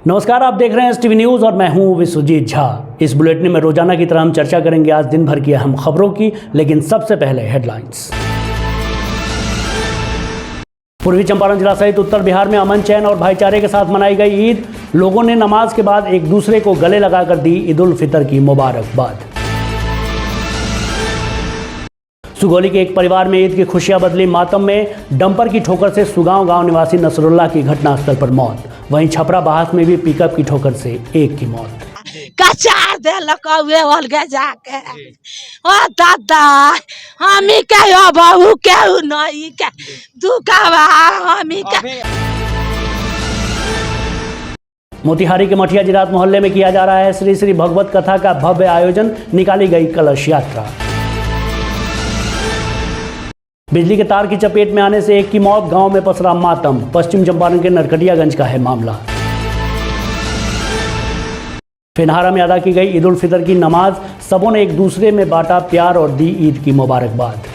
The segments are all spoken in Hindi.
नमस्कार, आप देख रहे हैं एसटीवी न्यूज और मैं हूं विश्वजीत झा। इस बुलेटिन में रोजाना की तरह हम चर्चा करेंगे आज दिन भर की अहम खबरों की, लेकिन सबसे पहले हेडलाइंस। पूर्वी चंपारण जिला सहित उत्तर बिहार में अमन चैन और भाईचारे के साथ मनाई गई ईद। लोगों ने नमाज के बाद एक दूसरे को गले लगाकर दी ईद उल फितर की मुबारकबाद। सुगौली के एक परिवार में ईद की खुशियां बदली मातम में। डंपर की ठोकर से सुगांव गांव निवासी नसरुल्लाह की घटनास्थल पर मौत। वहीं छपरा बहास में भी पिकअप की ठोकर से एक की मौत। कचार दे लकवे अलगे जाके ओ दादा हमी के यो बाबू के नहीं के दुकावा हमी के। मोतिहारी के मठिया जिरात मोहल्ले में किया जा रहा है श्री श्री भगवत कथा का भव्य आयोजन। निकाली गई कलश यात्रा। बिजली के तार की चपेट में आने से एक की मौत। गांव में पसरा मातम। पश्चिम चंपारण के नरकटियागंज का है मामला। फिनहारा में अदा की गई ईद उल फितर की नमाज। सबों ने एक दूसरे में बांटा प्यार और दी ईद की मुबारकबाद।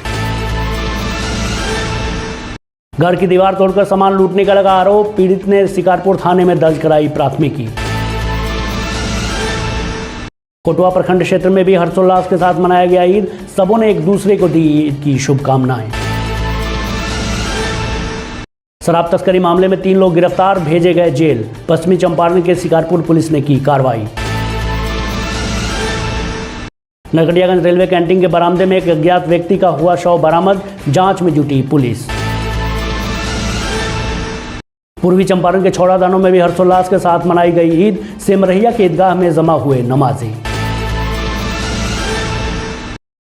घर की दीवार तोड़कर सामान लूटने का लगा आरोप। पीड़ित ने शिकारपुर थाने में दर्ज कराई प्राथमिकी। कोटवा प्रखंड क्षेत्र में भी हर्षोल्लास के साथ मनाया गया ईद। सबों ने एक दूसरे को दी ईद की शुभकामनाएं। शराब तस्करी मामले में 3 लोग गिरफ्तार, भेजे गए जेल। पश्चिमी चंपारण के शिकारपुर पुलिस ने की कार्रवाई। नरकटियागंज रेलवे कैंटीन के बरामदे में एक अज्ञात व्यक्ति का हुआ शव बरामद। जांच में जुटी पुलिस। पूर्वी चंपारण के छौड़ादानों में भी हर्षोल्लास के साथ मनाई गई ईद। सिमरहिया के ईदगाह में जमा हुए नमाजी।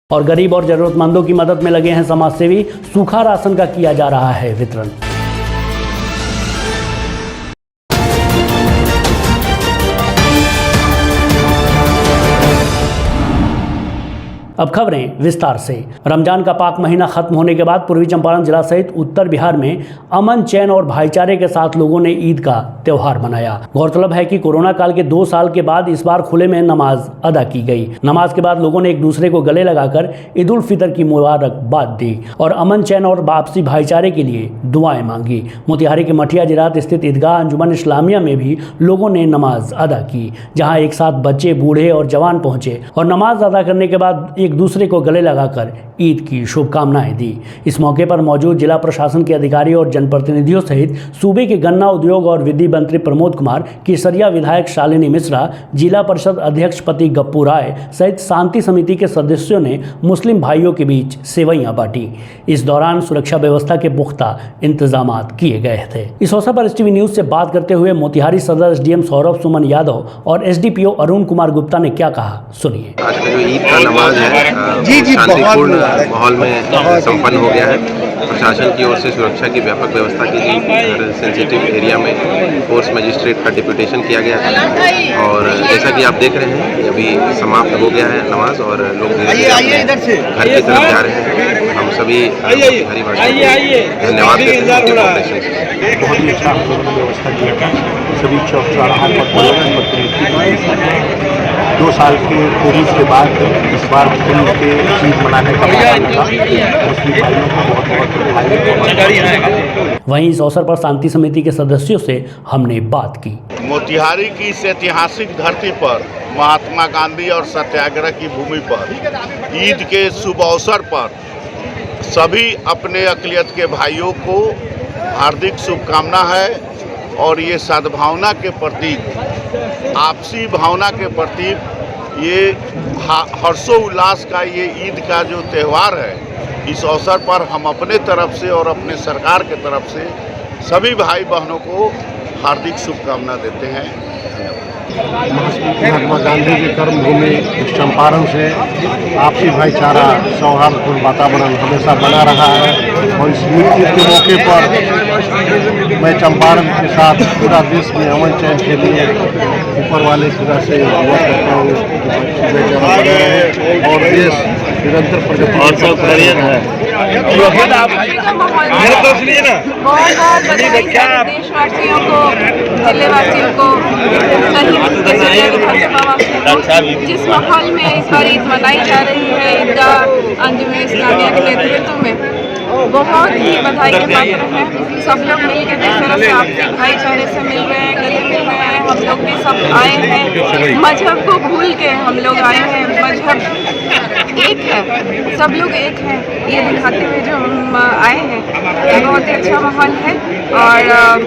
और गरीब और जरूरतमंदों की मदद में लगे हैं समाजसेवी। सूखा राशन का किया जा रहा है वितरण। अब खबरें विस्तार से। रमजान का पाक महीना खत्म होने के बाद पूर्वी चंपारण जिला सहित उत्तर बिहार में अमन चैन और भाईचारे के साथ लोगों ने ईद का त्योहार मनाया। गौरतलब है कि कोरोना काल के 2 साल के बाद इस बार खुले में नमाज अदा की गई। नमाज के बाद लोगों ने एक दूसरे को गले लगाकर ईद उल फितर की मुबारकबाद दी और अमन चैन और आपसी भाईचारे के लिए दुआएं मांगी। मोतिहारी के मठिया जिरात स्थित ईदगाह अंजुमन इस्लामिया में भी लोगों ने नमाज अदा की, जहाँ एक साथ बच्चे, बूढ़े और जवान पहुंचे और नमाज अदा करने के बाद एक दूसरे को गले लगाकर ईद की शुभकामनाएं दी। इस मौके पर मौजूद जिला प्रशासन के अधिकारी और जनप्रतिनिधियों सहित सूबे के गन्ना उद्योग और विधि मंत्री प्रमोद कुमार, केसरिया विधायक शालिनी मिश्रा, जिला परिषद अध्यक्ष पति गप्पू राय सहित शांति समिति के सदस्यों ने मुस्लिम भाइयों के बीच सेवइयां बांटी। इस दौरान सुरक्षा व्यवस्था के पुख्ता इंतजाम किए गए थे। इस अवसर पर एसटीवी न्यूज से बात करते हुए मोतिहारी सदर एसडीएम सौरभ सुमन यादव और एसडीपीओ अरुण कुमार गुप्ता ने क्या कहा, सुनिए। आज का जो ईद का नमाज है शांतिपूर्ण माहौल में संपन्न हो गया है। प्रशासन की ओर से सुरक्षा की व्यापक व्यवस्था की गई। हर सेंसिटिव एरिया में फोर्स मजिस्ट्रेट का डिप्यूटेशन किया गया था और जैसा कि आप देख रहे हैं अभी समाप्त हो गया है नमाज और लोग घर की तरफ जा रहे हैं। हम सभी मोतिहारी धन्यवाद देते हैं। बहुत ही अच्छा व्यवस्था किया था। सभी चौक चौराहा पर 2 साल के कोविड के बाद इस बार खुल के ईद मनाने का मौका मिला। मुस्लिम भाइयों को बहुत बधाई। वहीं इस अवसर पर शांति समिति के सदस्यों से हमने बात की। मोतिहारी की इस ऐतिहासिक धरती पर महात्मा गांधी और सत्याग्रह की भूमि पर ईद के शुभ अवसर पर सभी अपने अक़लियत के भाइयों को हार्दिक शुभकामना है और ये सद्भावना के प्रतीक, आपसी भावना के प्रतीक, ये हर्षोल्लास का ये ईद का जो त्यौहार है, इस अवसर पर हम अपने तरफ से और अपने सरकार के तरफ से सभी भाई बहनों को हार्दिक शुभकामना देते हैं। महात्मा गांधी की कर्मभूमि चंपारण से आपसी भाईचारा, सौहार्दपूर्ण वातावरण हमेशा बना रहा है और इस ईद के मौके पर मैं चंपारण के साथ पूरा देश में अमन चैन के लिए ऊपर वाले खुदा से दुआ करता हूँ और देश निरंतर प्रगति और सब करियर है। देशवासियों को, जिलेवासियों को, जिस माहौल में इस बार ईद मनाई जा रही है ईदगाह अंजुमन इस्लामिया के नेतृत्व में, बहुत ही बधाई के पात्र हैं। सब लोग मिलकर जिस तरह से आपसी भाईचारे से मिल रहे हैं, गले मिल रहे हैं, हम हम लोग भी सब आए हैं, मजहब को भूल के हम लोग आए हैं। मजहब एक है, सब लोग एक हैं, ये दिखाते हुए जो हम आए हैं। बहुत ही अच्छा माहौल है और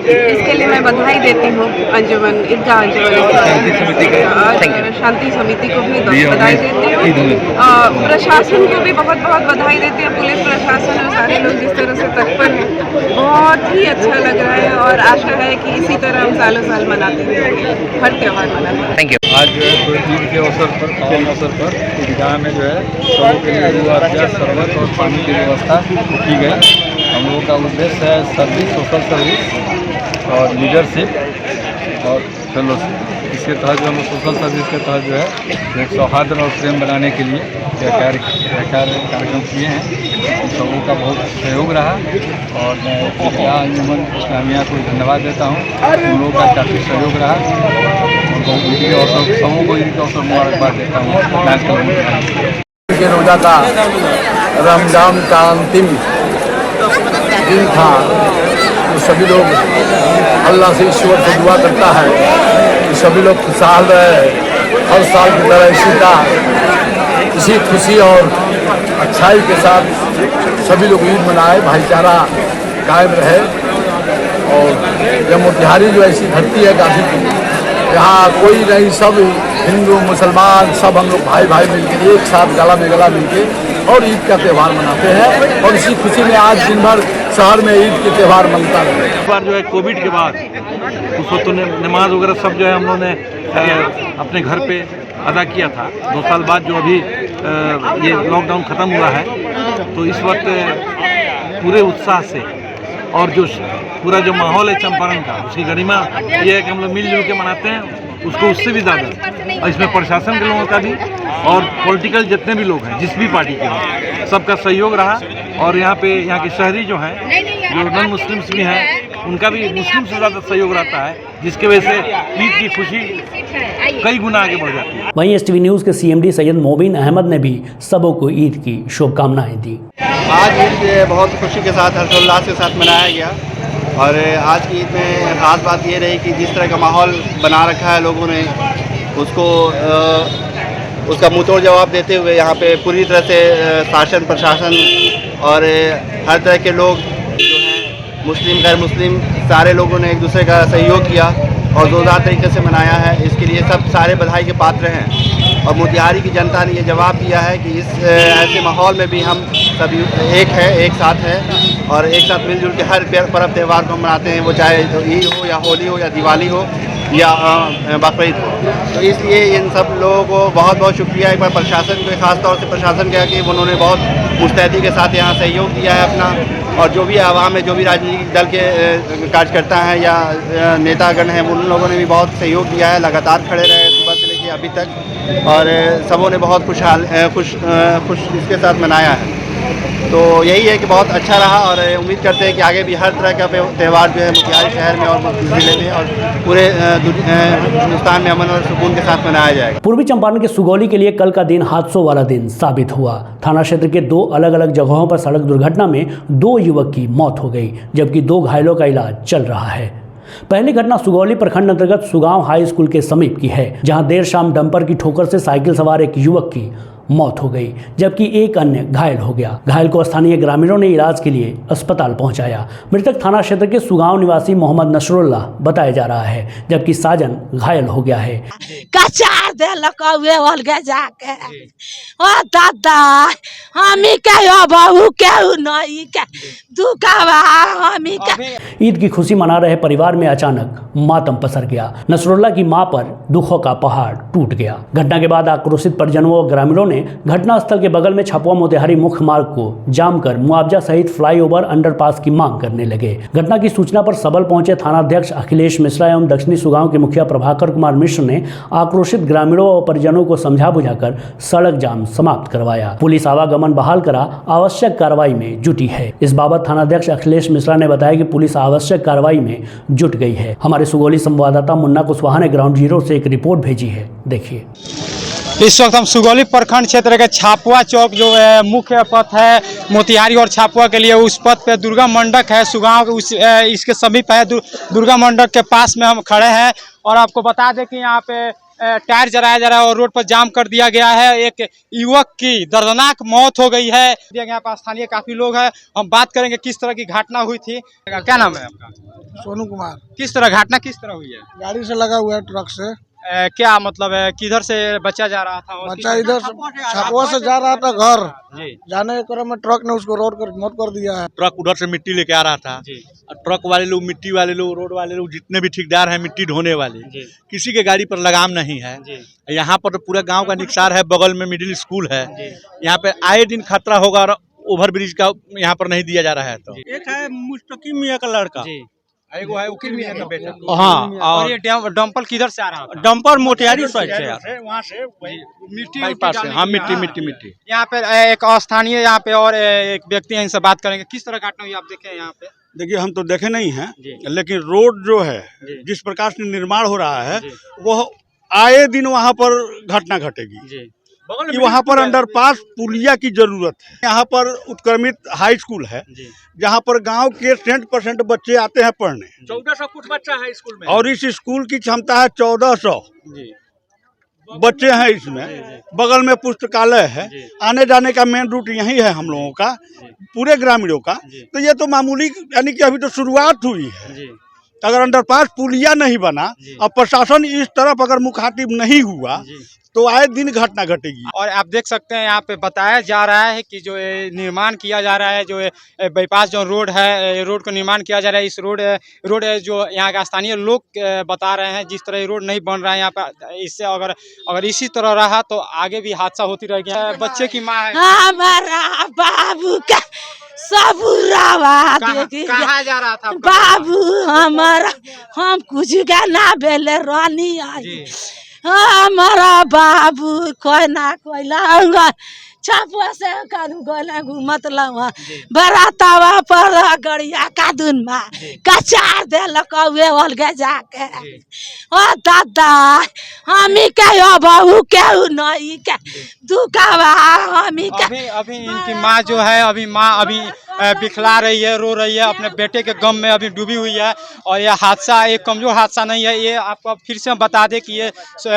इसके लिए मैं बधाई देती हूँ अंजुमन ईदगाह अंजुमन और शांति समिति को भी बधाई देती हूँ। प्रशासन को भी बहुत बहुत बधाई देती हूँ, पुलिस प्रशासन और सारे लोग जिस तरह से तत्पर हैं, बहुत ही अच्छा लग रहा है और आशा है कि इसी तरह हम सालों साल मनाते रहेंगे, हर त्यौहार मनाते हैं। Thank you. आज जो है कोई ईद के अवसर पर ईदगाह में जो है सबों के लिए मुआवजा, शरबत और पानी की व्यवस्था की गई। हम लोगों का उद्देश्य है सर्विस, सोशल सर्विस और लीडरशिप और फेलोशिप। इसके तहत जो हम सोशल सर्विस के तहत जो है एक सौहार्द और प्रेम बनाने के लिए कार्यक्रम किए हैं। सबों का बहुत सहयोग रहा और मैं ईदगाह अंजुमन इस्लामिया को धन्यवाद देता हूँ। उन लोगों का काफ़ी सहयोग रहा और ईद के अवसर सबों को ईद के अवसर मुबारकबाद देता हूँ। के रोज़ा का रमजान का अंतिम दिन था, तो सभी लोग अल्लाह से ईश्वर से दुआ करता है कि सभी लोग खुशहाल रहे, हर साल की तरह इसी खुशी और अच्छाई के साथ सभी लोग ईद मनाए, भाईचारा कायम रहे। और यह मोतिहारी जो ऐसी धरती है गाजीपुर, यहाँ कोई नहीं, सब हिंदू मुसलमान सब हम लोग भाई भाई मिलकर एक साथ गला में गला मिलकर और ईद का त्यौहार मनाते हैं। और इसी खुशी में आज दिन भर शहर में ईद के त्यौहार मनता है। इस बार जो है कोविड के बाद उस वक्त तो नमाज वगैरह सब जो है हम लोगों ने अपने घर पे अदा किया था। 2 साल बाद जो अभी ये लॉकडाउन ख़त्म हुआ है, तो इस वक्त पूरे उत्साह से और जो पूरा जो माहौल है चंपारण का, उसकी गरिमा ये है कि हम लोग मिलजुल के मनाते हैं उसको, उससे भी ज़्यादा। और इसमें प्रशासन के लोगों का भी और पॉलिटिकल जितने भी लोग हैं, जिस भी पार्टी के हैं, सबका सहयोग रहा। और यहाँ के शहरी जो हैं, जो नॉन मुस्लिम्स भी हैं, उनका भी मुस्लिम से ज़्यादा सहयोग रहता है, जिसके वजह से ईद की खुशी कई गुना आगे बढ़ जाती है। वहीं एसटीवी न्यूज़ के सीएमडी सैयद मोबिन अहमद ने भी सबों को ईद की शुभकामनाएं दी। आज ईद बहुत खुशी के साथ, हर्षोल्लास के साथ मनाया गया। और आज की ईद में ख़ास बात ये रही कि जिस तरह का माहौल बना रखा है लोगों ने, उसको उसका मुंहतोड़ जवाब देते हुए यहाँ पे पूरी तरह से शासन प्रशासन और हर तरह के लोग जो हैं, मुस्लिम गैर मुस्लिम, सारे लोगों ने एक दूसरे का सहयोग किया और जोरदार तरीके से मनाया है। इसके लिए सब सारे बधाई के पात्र हैं। और मोतिहारी की जनता ने ये जवाब दिया है कि इस ऐसे माहौल में भी हम सब एक है, एक साथ है और एक साथ मिलजुल के हर पर्व त्यौहार को मनाते हैं, वो चाहे ईद हो या होली हो या दिवाली हो या बकरीद हो। तो इसलिए इन सब लोगों को बहुत बहुत शुक्रिया एक बार प्रशासन को, ख़ास तौर से प्रशासन का, कि उन्होंने बहुत मुस्तैदी के साथ यहाँ सहयोग दिया है अपना। और जो भी आवाम है, जो भी राजनीतिक दल के कार्यकर्ता हैं या नेतागण हैं, उन लोगों ने भी बहुत सहयोग दिया है, लगातार खड़े रहे सुबह से लेकर अभी तक। और सबों ने बहुत खुश इसके साथ मनाया है। तो यही है कि बहुत अच्छा रहा और उम्मीद करते हैं कि आगे भी हर तरह का त्यौहार जो है मोतिहारी शहर में और ज़िले में और पूरे हिंदुस्तान में अमन और सुकून के साथ मनाया जाएगा। पूर्वी चंपारण के सुगौली के लिए कल का दिन हादसों वाला दिन साबित हुआ। थाना क्षेत्र के 2 अलग अलग जगहों पर सड़क दुर्घटना में 2 युवक की मौत हो गई, जबकि 2 घायलों का इलाज चल रहा है। पहली घटना सुगौली प्रखंड अंतर्गत सुगांव हाई स्कूल के समीप की है, जहां देर शाम डंपर की ठोकर से साइकिल सवार एक युवक की मौत हो गई, जबकि एक अन्य घायल हो गया। घायल को स्थानीय ग्रामीणों ने इलाज के लिए अस्पताल पहुंचाया। मृतक थाना क्षेत्र के सुगांव निवासी मोहम्मद नसरुल्लाह बताया जा रहा है, जबकि साजन घायल हो गया है। कचार दे लकवे अलगे जाके ओ दादा हमी के बाबू के नहीं के दुकावा हमी के। ईद की खुशी मना रहे परिवार में अचानक मातम पसर गया। नसरुल्लाह की मां पर दुखों का पहाड़ टूट गया। घटना के बाद आक्रोशित परिजनों और ग्रामीणों ने घटनास्थल के बगल में छपवा मोतिहारी मुख्य मार्ग को जाम कर मुआवजा सहित फ्लाईओवर अंडरपास की मांग करने लगे। घटना की सूचना पर सबल पहुंचे थानाध्यक्ष अखिलेश मिश्रा एवं दक्षिणी सुगांव के मुखिया प्रभाकर कुमार मिश्र ने आक्रोशित ग्रामीणों और परिजनों को समझा बुझाकर सड़क जाम समाप्त करवाया। पुलिस आवागमन बहाल करा आवश्यक कार्रवाई में जुटी है। इस बाबत थानाध्यक्ष अखिलेश मिश्रा ने बताया कि पुलिस आवश्यक कार्रवाई में जुट गई है। हमारे सुगौली संवाददाता मुन्ना कुशवाहा ने ग्राउंड जीरो से एक रिपोर्ट भेजी है, देखिए। इस वक्त हम सुगौली प्रखंड क्षेत्र के छापुआ चौक जो है मुख्य पथ है मोतिहारी और छापुआ के लिए, उस पथ पे दुर्गा मंडप है सुगांव के इसके समीप है। दुर्गा मंडप के पास में हम खड़े हैं और आपको बता दें कि यहाँ पे टायर जलाया जा रहा है और रोड पर जाम कर दिया गया है। एक युवक की दर्दनाक मौत हो गई है। यहाँ पर स्थानीय काफी लोग हैं। हम बात करेंगे किस तरह की घटना हुई थी। क्या नाम है आपका? सोनू कुमार। किस तरह घटना किस तरह हुई है? गाड़ी से लगा हुआ है, ट्रक से। क्या मतलब है, किधर से बच्चा जा रहा था? बच्चा इधर छापुआ से जा रहा था घर, जाने के क्रम में ट्रक ने उसको रोड कर मौत कर दिया है। ट्रक उधर से मिट्टी लेके आ रहा था। ट्रक वाले लोग, मिट्टी वाले लोग, रोड वाले लोग, जितने भी ठेकेदार हैं मिट्टी ढोने वाले, किसी के गाड़ी पर लगाम नहीं है। यहाँ पर तो पूरा गांव का निकसार है, बगल में मिडिल स्कूल है। यहाँ पे आए दिन खतरा होगा और ओवर ब्रिज का यहाँ पर नहीं दिया जा रहा है। तो एक है मुस्तकीम मियां का लड़का, एगो है वकील मियां का बेटा। हाँ, और ये डंपर किधर से आ रहा है? डंपर मोतिहारी साइड से यार, वहाँ से मिट्टी पास से। हाँ, मिट्टी। यहाँ पे एक स्थानीय यहाँ पे और एक व्यक्ति है, इनसे बात करेंगे। किस तरह घटना हुई आप देखे यहाँ पे? देखिए, हम तो देखे नहीं हैं, लेकिन रोड जो है जिस प्रकार से निर्माण हो रहा है वो आए दिन वहाँ पर घटना घटेगी। वहाँ पर अंडरपास पुलिया की जरूरत है। यहाँ पर उत्क्रमित हाई स्कूल है जहाँ पर गांव के 60% बच्चे आते हैं पढ़ने। 1400 कुछ बच्चा है स्कूल में, और इस स्कूल की क्षमता है 1400 बच्चे हैं इसमें। बगल में पुस्तकालय है, आने जाने का मेन रूट यही है हम लोगों का, पूरे ग्रामीणों का। तो ये तो मामूली, यानी कि अभी तो शुरुआत हुई है। अगर अंडरपास पुलिया नहीं बना और प्रशासन इस तरफ अगर मुखातिब नहीं हुआ तो आए दिन घटना घटेगी। और आप देख सकते हैं यहाँ पे बताया जा रहा है कि जो निर्माण किया जा रहा है, जो बाईपास जो रोड है, रोड का निर्माण किया जा रहा है। इस रोड जो यहाँ का स्थानीय लोग बता रहे हैं, जिस तरह ये रोड नहीं बन रहा है यहाँ पे, इससे अगर इसी तरह रहा तो आगे भी हादसा होती रहेगी। बच्चे की माँ है, हमारा बाबू का कहाँ जा रहा था बाबू हमारा? हम कुछ का ना बेले रानी आई, हमारा बाबू कोई ना कोई लाऊंगा छापुआ से कानू गोला घूमत लवा बरातावा पर गड़िया का दुन में कचार दे लकवे वाल के जाके। ओ दादा हमी के बाबू के नहीं के दुकावा हमी के। अभी इनकी माँ जो है, अभी माँ अभी बिखला रही है, रो रही है, अपने बेटे के गम में अभी डूबी हुई है। और यह हादसा एक कमजोर हादसा नहीं है। ये आपको फिर से बता दें कि ये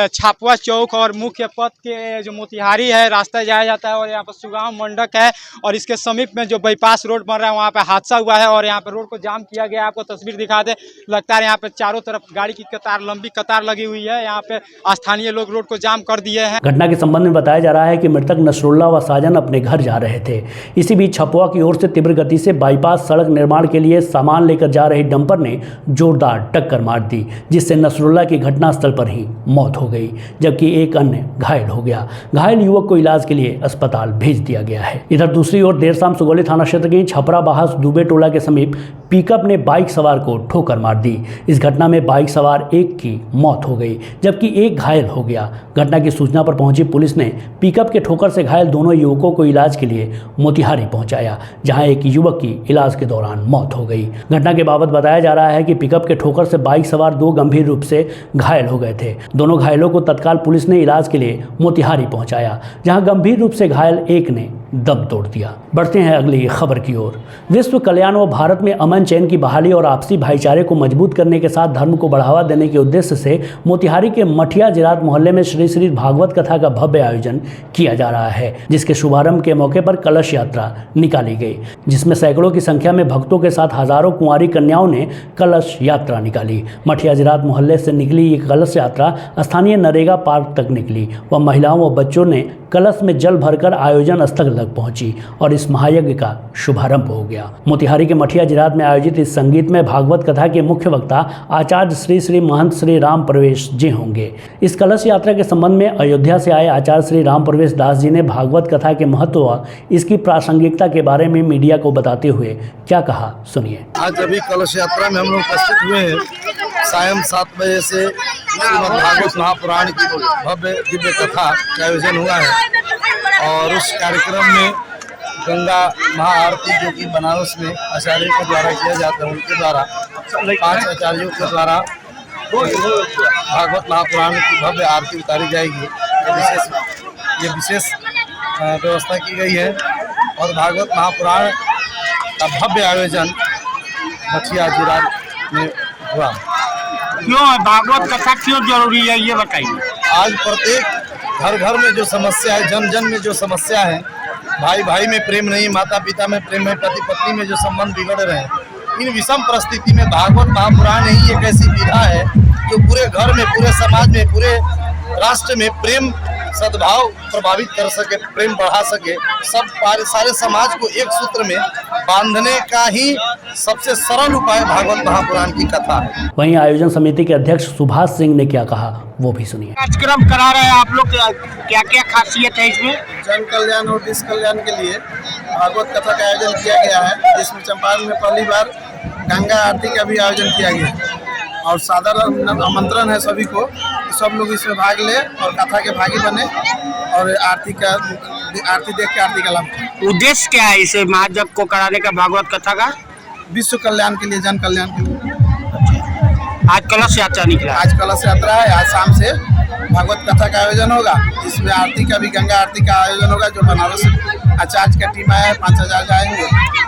छापुआ चौक और मुख्य पथ के जो मोतिहारी है रास्ता जाया जाता है, और यहाँ पर सुगांव मंडक है, और इसके समीप में जो बाईपास रोड बन रहा है वहाँ पे हादसा हुआ है। और यहाँ पे रोड को जाम किया गया। आपको तस्वीर दिखा दे, लगता है यहाँ पे चारों तरफ गाड़ी की कतार, लंबी कतार लगी हुई है। यहाँ पे स्थानीय लोग रोड को जाम कर दिए हैं। घटना के संबंध में बताया जा रहा है कि मृतक नसरुल्ला व साजन अपने घर जा रहे थे। इसी बीच छपुआ की ओर से तीव्र गति से बाईपास सड़क निर्माण के लिए सामान लेकर जा रही डंपर ने जोरदार टक्कर मार दी, जिससे नसरुल्ला की घटनास्थल पर ही मौत हो गई, जबकि एक अन्य घायल हो गया। घायल युवक को इलाज के लिए अस्पताल भेज दिया गया है। इधर दूसरी ओर देर शाम सुगौली थाना क्षेत्र के छपरा बाहस दुबे टोला के समीप पिकअप ने बाइक सवार को ठोकर मार दी। इस घटना में बाइक सवार एक की मौत हो गई, जबकि एक घायल हो गया। घटना की सूचना पर पहुंची पुलिस ने पिकअप के ठोकर से घायल दोनों युवकों को इलाज के लिए मोतिहारी पहुंचाया, जहां एक युवक की इलाज के दौरान मौत हो गई। घटना के बाबत बताया जा रहा है कि पिकअप के ठोकर से बाइक सवार दो गंभीर रूप से घायल हो गए थे। दोनों घायलों को तत्काल पुलिस ने इलाज के लिए मोतिहारी पहुंचाया, जहां गंभीर रूप से घायल एक ने दम तोड़ दिया। बढ़ते हैं अगली खबर की ओर। विश्व कल्याण व भारत में अमन चैन की बहाली और आपसी भाईचारे को मजबूत करने के साथ धर्म को बढ़ावा देने के उद्देश्य से मोतिहारी के मठिया जिरात मोहल्ले में श्री श्री भागवत कथा का भव्य आयोजन किया जा रहा है, जिसके शुभारंभ के मौके पर कलश यात्रा निकाली गई, जिसमें सैकड़ों की संख्या में भक्तों के साथ हजारों कुंवारी कन्याओं ने कलश यात्रा निकाली। मठिया जिरात मोहल्ले से निकली ये कलश यात्रा स्थानीय नरेगा पार्क तक निकली व महिलाओं व बच्चों ने कलश में जल भरकर आयोजन स्थल तक पहुंची और इस महायज्ञ का शुभारंभ हो गया। मोतिहारी के मठिया जिरात में आयोजित इस संगीत में भागवत कथा के मुख्य वक्ता आचार्य श्री श्री महंत श्री राम प्रवेश जी होंगे। इस कलश यात्रा के संबंध में अयोध्या से आए आचार्य श्री राम प्रवेश दास जी ने भागवत कथा के महत्व व इसकी प्रासंगिकता के बारे में मीडिया को बताते हुए क्या कहा, सुनिए। आज अभी कलश यात्रा में हम लोग उपस्थित हुए हैं। सायं 7 बजे से श्रीमद् भागवत महापुराण की भव्य दिव्य कथा का आयोजन हुआ है और उस कार्यक्रम में गंगा महाआरती जो कि बनारस में आचार्यों के द्वारा किया जाता है, उनके द्वारा 5 आचार्यों के द्वारा भागवत महापुराण की भव्य आरती उतारी जाएगी। ये विशेष व्यवस्था की गई है और भागवत महापुराण का भव्य आयोजन मठिया जिरात में हुआ। क्यों है भागवत कथा क्यों जरूरी है, ये बताइए। आज प्रत्येक घर घर में जो समस्या है, जन जन में जो समस्या है, भाई भाई में प्रेम नहीं, माता पिता में प्रेम है, पति पत्नी में जो संबंध बिगड़ रहे हैं, इन विषम परिस्थिति में भागवत महापुराण ही एक ऐसी विधा है जो पूरे घर में, पूरे समाज में, पूरे राष्ट्र में प्रेम सद्भाव प्रभावित कर सके, प्रेम बढ़ा सके, सब सारे समाज को एक सूत्र में बांधने का ही सबसे सरल उपाय भागवत महापुराण की कथा है। वहीं आयोजन समिति के अध्यक्ष सुभाष सिंह ने क्या कहा वो भी सुनिए। कार्यक्रम करा रहे हैं आप लोग, क्या क्या खासियत है इसमें? जन कल्याण और देश कल्याण के लिए भागवत कथा का आयोजन किया गया है, जिसमें चंपारण में पहली बार गंगा आरती का भी आयोजन किया गया और साधारण आमंत्रण है सभी को, सब लोग इसमें भाग ले और कथा के भागी बने और आरती देख के आरती का लाभ। उद्देश्य क्या है इसे महायज्ञ को कराने का भागवत कथा का? विश्व कल्याण के लिए, जन कल्याण के लिए। आज कलश यात्रा निकला, आज कलश यात्रा है, आज शाम से भागवत कथा का आयोजन होगा, इसमें आरती का भी, गंगा आरती का आयोजन होगा। जो बनारस आचार्य का टीम आया है, 5000 जाएंगे,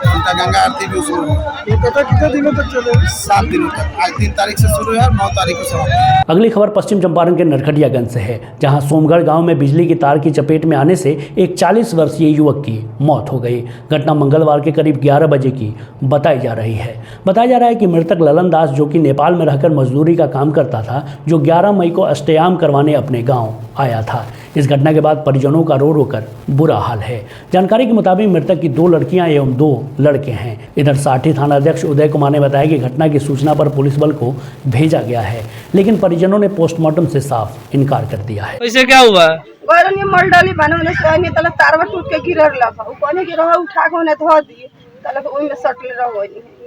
उनका गंगा आरती भी उसमें होगा। ये कथा कितने दिनों तक चलेगा? 7 दिनों तक। आज 3 तारीख से शुरू है और 9 तारीख को समाप्त। अगली खबर पश्चिम चंपारण के नरकटियागंज से है, जहां सोमगढ़ गांव में बिजली की तार की चपेट में आने से एक 40 वर्षीय युवक की मौत हो गई। घटना मंगलवार के करीब 11 बजे की बताई जा रही है। बताया जा रहा है कि मृतक ललन दास, जो कि नेपाल में रहकर मजदूरी का काम करता था, जो 11 मई को अष्टयाम करवाने अपने गाँव आया था। इस घटना के बाद परिजनों का रो रो कर बुरा हाल है। जानकारी के मुताबिक मृतक की 2 लड़कियां एवं 2 लड़के हैं। इधर साठी थाना अध्यक्ष उदय कुमार ने बताया कि घटना की सूचना पर पुलिस बल को भेजा गया है, लेकिन परिजनों ने पोस्टमार्टम से साफ इनकार कर दिया है। वैसे क्या हुआ है? मलडली बने सोने तले तारवा टूट के गिरल लगा, उ कोने के रहा उठा के ओने धो दिए, तले ओइ में सटले रहो।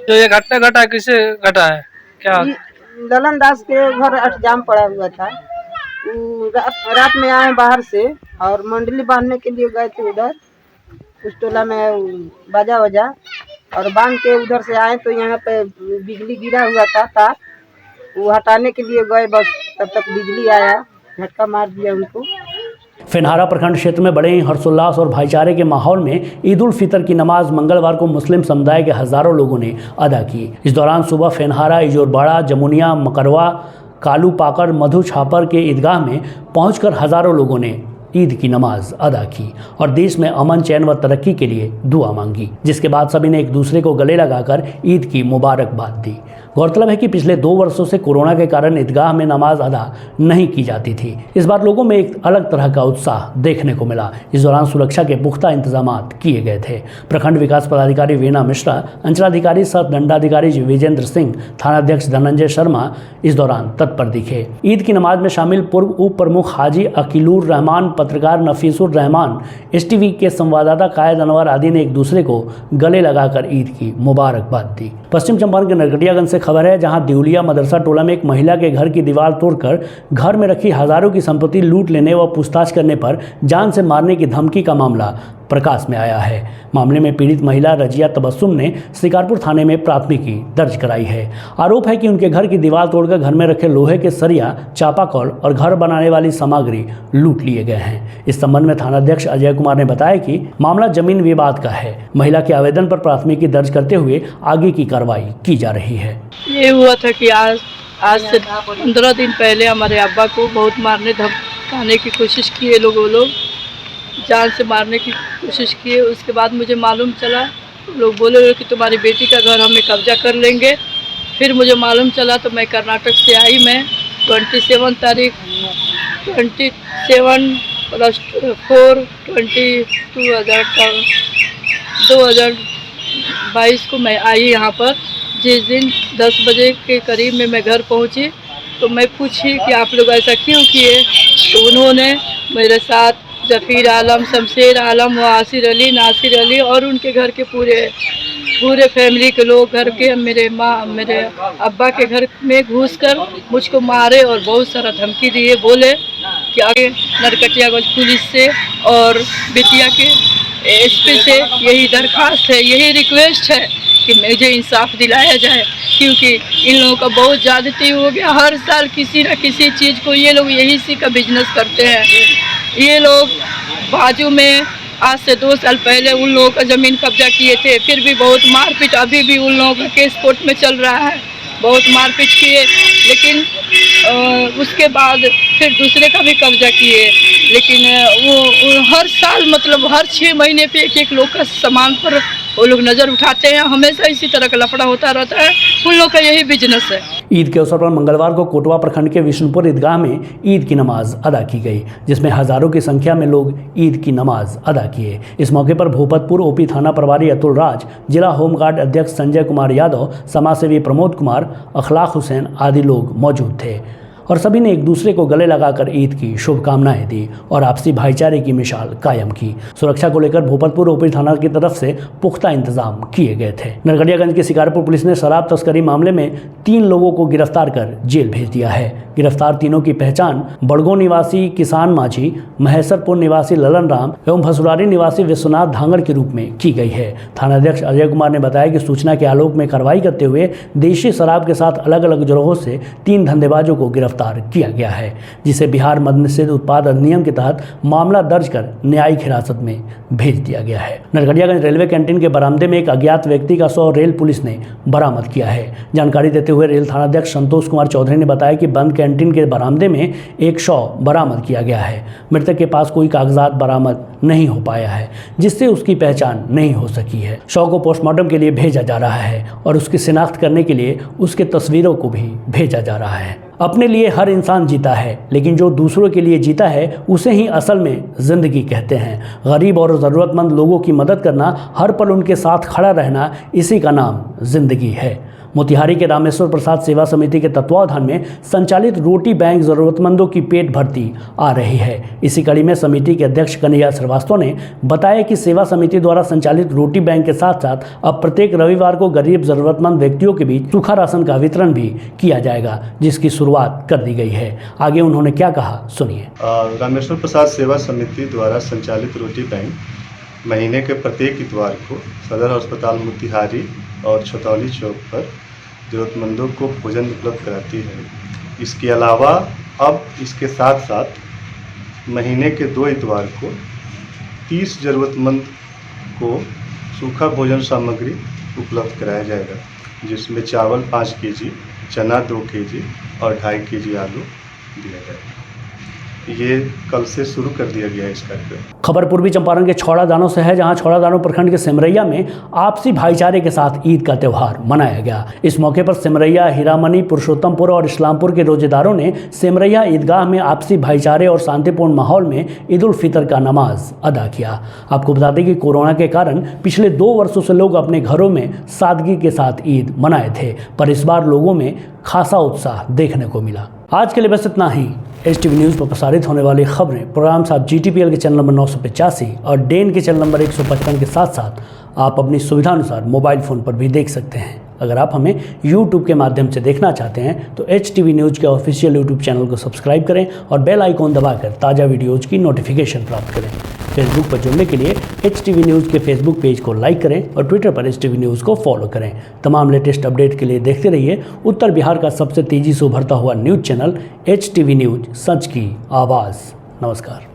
तो ये घटना घटा किसे घटा है? क्या ललन दास के घर अष्टयाम पड़ा हुआ था, रात में आए बाहर से और मंडली बांधने के लिए गए थे उधर उस टोला में बाजा वजा, और बांध के उधर से आए तो यहाँ पे बिजली गिरा हुआ था तार, वो हटाने के लिए गए, बस तब तक बिजली आया, झटका मार दिया उनको। फेनहारा प्रखंड क्षेत्र में बड़े ही हर्षोल्लास और भाईचारे के माहौल में ईद उल फितर की नमाज मंगलवार को मुस्लिम समुदाय के हजारों लोगों ने अदा की। इस दौरान सुबह फेनहारा, इजोरबाड़ा, जमुनिया, मकरवा, कालू पाकर, मधु छापर के ईदगाह में पहुंचकर हजारों लोगों ने ईद की नमाज अदा की और देश में अमन, चैन व तरक्की के लिए दुआ मांगी, जिसके बाद सभी ने एक दूसरे को गले लगाकर ईद की मुबारकबाद दी। गौरतलब है कि पिछले 2 वर्षों से कोरोना के कारण ईदगाह में नमाज अदा नहीं की जाती थी। इस बार लोगों में एक अलग तरह का उत्साह देखने को मिला। इस दौरान सुरक्षा के पुख्ता इंतजाम किए गए थे। प्रखंड विकास पदाधिकारी वीना मिश्रा, अंचलाधिकारी सह दंडाधिकारी विजेंद्र सिंह, थानाध्यक्ष धनंजय शर्मा इस दौरान तत्पर दिखे। ईद की नमाज में शामिल पूर्व उप प्रमुख हाजी अकीलुर रहमान, पत्रकार नफीसुर रहमान, STV के संवाददाता कायद अनवर आदि ने एक दूसरे को गले लगाकर ईद की मुबारकबाद दी। पश्चिम चंपारण के नरकटियागंज से खबर है, जहां दिउलिया मदरसा टोला में एक महिला के घर की दीवार तोड़कर घर में रखी हजारों की संपत्ति लूट लेने व पूछताछ करने पर जान से मारने की धमकी का मामला प्रकाश में आया है। मामले में पीड़ित महिला रजिया तबस्सुम ने शिकारपुर थाने में प्राथमिकी दर्ज कराई है। आरोप है कि उनके घर की दीवार तोड़कर घर में रखे लोहे के सरिया, चापाकल और घर बनाने वाली सामग्री लूट लिए गए हैं। इस संबंध में थानाध्यक्ष अजय कुमार ने बताया कि मामला जमीन विवाद का है। महिला के आवेदन पर प्राथमिकी दर्ज करते हुए आगे की कार्रवाई की जा रही है। ये हुआ था कि आज से 15 दिन पहले हमारे अब्बा को बहुत मारने धमकाने की कोशिश की है, वो लोग जान से मारने की कोशिश की है। उसके बाद मुझे मालूम चला, लोग बोले कि तुम्हारी बेटी का घर हमें कब्जा कर लेंगे। फिर मुझे मालूम चला तो मैं कर्नाटक से आई। मैं 27 तारीख 2022 को मैं आई यहाँ पर। जिस दिन 10 बजे के करीब में मैं घर पहुँची तो मैं पूछी कि आप लोग ऐसा क्यों किए, तो उन्होंने मेरे साथ जफ़ीर आलम, शमशेर आलम, आसिर अली, नासिर अली और उनके घर के पूरे फैमिली के लोग घर के मेरे अब्बा के घर में घुसकर मुझको मारे और बहुत सारा धमकी दिए। बोले कि आगे नरकटियागंज पुलिस से और बेतिया के SP से यही दरख्वास्त है, यही रिक्वेस्ट है कि मुझे इंसाफ दिलाया जाए, क्योंकि इन लोगों का बहुत ज़्यादती हो गया। हर साल किसी न किसी चीज़ को ये लोग यही सी का बिजनेस करते हैं। ये लोग बाजू में आज से 2 साल पहले उन लोगों का ज़मीन कब्जा किए थे, फिर भी बहुत मारपीट, अभी भी उन लोगों का केस कोर्ट में चल रहा है। बहुत मारपीट किए, लेकिन उसके बाद फिर दूसरे का भी कब्जा किए। लेकिन वो हर साल मतलब हर 6 महीने पे एक लोग का सामान पर वो लोग नज़र उठाते हैं। हमेशा इसी तरह का लफड़ा होता रहता है, उन लोग का यही बिजनेस है। ईद के अवसर पर मंगलवार को कोटवा प्रखंड के विष्णुपुर ईदगाह में ईद की नमाज अदा की गई, जिसमें हजारों की संख्या में लोग ईद की नमाज अदा किए। इस मौके पर भूपतपुर ओपी थाना प्रभारी अतुल राज, जिला होमगार्ड अध्यक्ष संजय कुमार यादव, समाजसेवी प्रमोद कुमार, अखलाक हुसैन आदि लोग मौजूद थे और सभी ने एक दूसरे को गले लगाकर ईद की शुभकामनाएं दी और आपसी भाईचारे की मिसाल कायम की। सुरक्षा को लेकर भूपतपुर ओपी थाना की तरफ से पुख्ता इंतजाम किए गए थे। नरकटियागंज के शिकारपुर पुलिस ने शराब तस्करी मामले में 3 लोगों को गिरफ्तार कर जेल भेज दिया है। गिरफ्तार तीनों की पहचान बड़गो निवासी किसान माझी, महेशरपुर निवासी ललन राम एवं भसुरारी निवासी विश्वनाथ धांगड़ के रूप में की गई है। थानाध्यक्ष अजय कुमार ने बताया कि सूचना के आलोक में कार्रवाई करते हुए देशी शराब के साथ अलग अलग गिरोहों से 3 धंधेबाजों को गिरफ्तार किया गया है, जिसे बिहार मद्य निषेध उत्पाद अधिनियम के तहत मामला दर्ज कर न्यायिक हिरासत में भेज दिया गया है। नरकटियागंज रेलवे कैंटीन के बरामदे में एक अज्ञात व्यक्ति का 100 रेल पुलिस ने बरामद किया है। जानकारी देते हुए रेल थानाध्यक्ष संतोष कुमार चौधरी ने बताया कि बंद कैंटीन के बरामदे में 100 बरामद किया गया है। मृतक के पास कोई कागजात बरामद नहीं हो पाया है, जिससे उसकी पहचान नहीं हो सकी है। शव को पोस्टमार्टम के लिए भेजा जा रहा है और उसकी शिनाख्त करने के लिए उसके तस्वीरों को भी भेजा जा रहा है। अपने लिए हर इंसान जीता है, लेकिन जो दूसरों के लिए जीता है उसे ही असल में जिंदगी कहते हैं। गरीब और ज़रूरतमंद लोगों की मदद करना, हर पल उनके साथ खड़ा रहना, इसी का नाम जिंदगी है। मोतिहारी के रामेश्वर प्रसाद सेवा समिति के तत्वावधान में संचालित रोटी बैंक जरूरतमंदों की पेट भरती आ रही है। इसी कड़ी में समिति के अध्यक्ष कन्हैया श्रीवास्तव ने बताया कि सेवा समिति द्वारा संचालित रोटी बैंक के साथ साथ अब प्रत्येक रविवार को गरीब जरूरतमंद व्यक्तियों के बीच सूखा राशन का वितरण भी किया जाएगा, जिसकी शुरुआत कर दी गई है। आगे उन्होंने क्या कहा, सुनिए। रामेश्वर प्रसाद सेवा समिति द्वारा संचालित रोटी बैंक महीने के प्रत्येक इतवार को सदर अस्पताल मोतिहारी और छतौली चौक पर ज़रूरतमंदों को भोजन उपलब्ध कराती है। इसके अलावा अब इसके साथ साथ महीने के 2 इतवार को 30 ज़रूरतमंद को सूखा भोजन सामग्री उपलब्ध कराया जाएगा, जिसमें चावल 5 केजी, चना 2 केजी और 2.5 केजी आलू दिया जाएगा। ये कल से शुरू कर दिया गया है इस कार्यक्रम। खबर पूर्वी चंपारण के छौड़ा दानो से है, जहां छौड़ा दानो प्रखंड के सिमरैया में आपसी भाईचारे के साथ ईद का त्यौहार मनाया गया। इस मौके पर सिमरैया, हीरामनी, पुरुषोत्तमपुर और इस्लामपुर के रोजेदारों ने सिमरैया ईदगाह में आपसी भाईचारे और शांतिपूर्ण माहौल में ईद उल फितर का नमाज अदा किया। आपको बता दें कि कोरोना के कारण पिछले 2 वर्षों से लोग अपने घरों में सादगी के साथ ईद मनाए थे, पर इस बार लोगों में खासा उत्साह देखने को मिला। आज के लिए बस इतना ही। HTV न्यूज़ पर प्रसारित होने वाली खबरें, प्रोग्राम्स आप GTPL के चैनल नंबर 985 और डेन के चैनल नंबर 155 के साथ साथ आप अपनी सुविधानुसार मोबाइल फ़ोन पर भी देख सकते हैं। अगर आप हमें YouTube के माध्यम से देखना चाहते हैं तो HTV न्यूज़ के ऑफिशियल YouTube चैनल को सब्सक्राइब करें और बेल आइकॉन दबाकर ताज़ा वीडियोज़ की नोटिफिकेशन प्राप्त करें। फेसबुक पर जुड़ने के लिए HTV न्यूज़ के फेसबुक पेज को लाइक करें और ट्विटर पर HTV न्यूज़ को फॉलो करें। तमाम लेटेस्ट अपडेट के लिए देखते रहिए उत्तर बिहार का सबसे तेज़ी से उभरता हुआ न्यूज़ चैनल HTV न्यूज़, सच की आवाज़। नमस्कार।